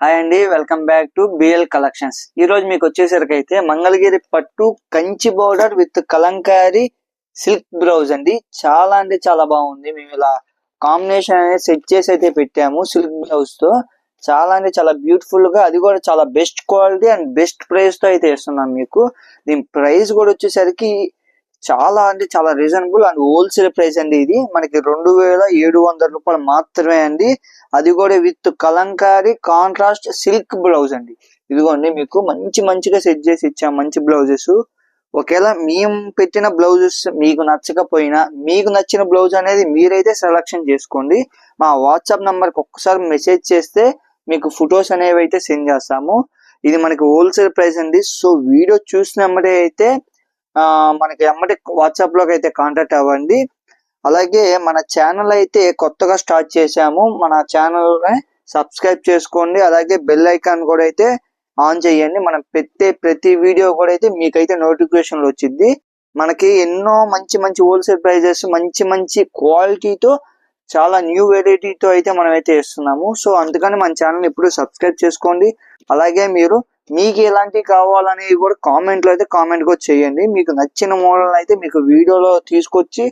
Hi అండి, welcome back to BL collections. ఈ రోజు మీకు వచ్చేసరికి అయితే మంగళగిరి పట్టు Kanchi border with Kalamkari silk blouse అండి. చాలా అంటే చాలా బాగుంది. మేము ఇలా కాంబినేషన్ అనేది సెట్ చేసి అయితే పెట్టాము సిల్క్ బ్లౌజ్ తో. చాలా అంటే చాలా బ్యూటిఫుల్ గా, అది కూడా చాలా best quality and best price తో అయితే ఇస్తున్నాం మీకు. దీని ప్రైస్ కూడా వచ్చేసరికి చాలా అంటే చాలా రీజనబుల్ అండ్ హోల్సేల్ ప్రైస్ అండి. ఇది మనకి 2700 రూపాయలు మాత్రమే అండి. అది కూడా with Kalamkari contrast silk blouse అండి. ఇదిగోండి మీకు మంచిగా సెట్ చేసి ఇచ్చాం మంచి బ్లౌజెస్. ఒకవేళ మేము పెట్టిన బ్లౌజెస్ మీకు నచ్చకపోయినా మీకు నచ్చిన బ్లౌజ్ అనేది మీరైతే సెలెక్షన్ చేసుకోండి. మా వాట్సాప్ నంబర్కి ఒక్కసారి మెసేజ్ చేస్తే మీకు ఫొటోస్ అనేవి అయితే సెండ్ చేస్తాము. ఇది మనకి హోల్సేల్ ప్రైస్ అండి. సో వీడియో చూసినమ్మటే అయితే మనకి ఎమ్మటి వాట్సాప్ లోకి అయితే కాంటాక్ట్ అవ్వండి. అలాగే మన ఛానల్ అయితే కొత్తగా స్టార్ట్ చేశాము. మన ఛానల్ సబ్స్క్రైబ్ చేసుకోండి. అలాగే బెల్ ఐకాన్ కూడా అయితే ఆన్ చేయండి. మనం పెట్టే ప్రతి వీడియో కూడా అయితే మీకైతే నోటిఫికేషన్లు వచ్చింది. మనకి ఎన్నో మంచి హోల్సేల్ ప్రైజెస్ మంచి క్వాలిటీతో చాలా న్యూ వెరైటీతో అయితే మనం అయితే ఇస్తున్నాము. సో అందుకని మన ఛానల్ ఇప్పుడు సబ్స్క్రైబ్ చేసుకోండి. అలాగే మీకు ఎలాంటివి కావాలనేవి కూడా కామెంట్లో అయితే కామెంట్ కూడా చేయండి. మీకు నచ్చిన మోడల్ అయితే మీకు వీడియోలో తీసుకొచ్చి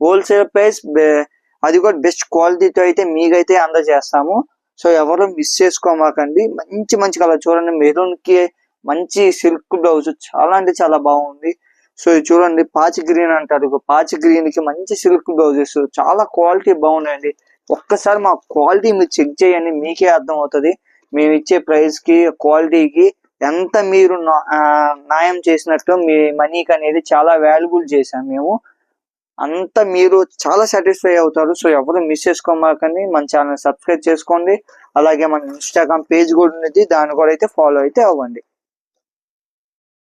హోల్సేల్ ప్రైస్ అది కూడా బెస్ట్ క్వాలిటీతో అయితే మీకైతే అందజేస్తాము. సో ఎవరు మిస్ చేసుకోమాకండి. మంచి కలర్ చూడండి, మెరూన్ కి మంచి సిల్క్ బ్లౌజ్ చాలా అంటే చాలా బాగుంది. సో ఇది చూడండి, పాచి గ్రీన్ అంటారు. పాచి గ్రీన్ కి మంచి సిల్క్ బ్లౌజెస్ చాలా క్వాలిటీ బాగున్నాయండి. ఒక్కసారి మా క్వాలిటీ మీరు చెక్ చేయండి, మీకే అర్థం అవుతుంది. మేము ఇచ్చే ప్రైస్ కి క్వాలిటీకి ఎంత మీరు న్యాయం చేసినట్టు మీ మనీకి అనేది చాలా వాల్యుబుల్ చేశాం మేము. అంతా మీరు చాలా సాటిస్ఫై అవుతారు. సో ఎవరు మిస్ చేసుకోమాకండి. మన ఛానల్ సబ్స్క్రైబ్ చేసుకోండి. అలాగే మన ఇన్స్టాగ్రామ్ పేజ్ కూడా ఉన్నది, దాన్ని కూడా అయితే ఫాలో అయితే అవ్వండి.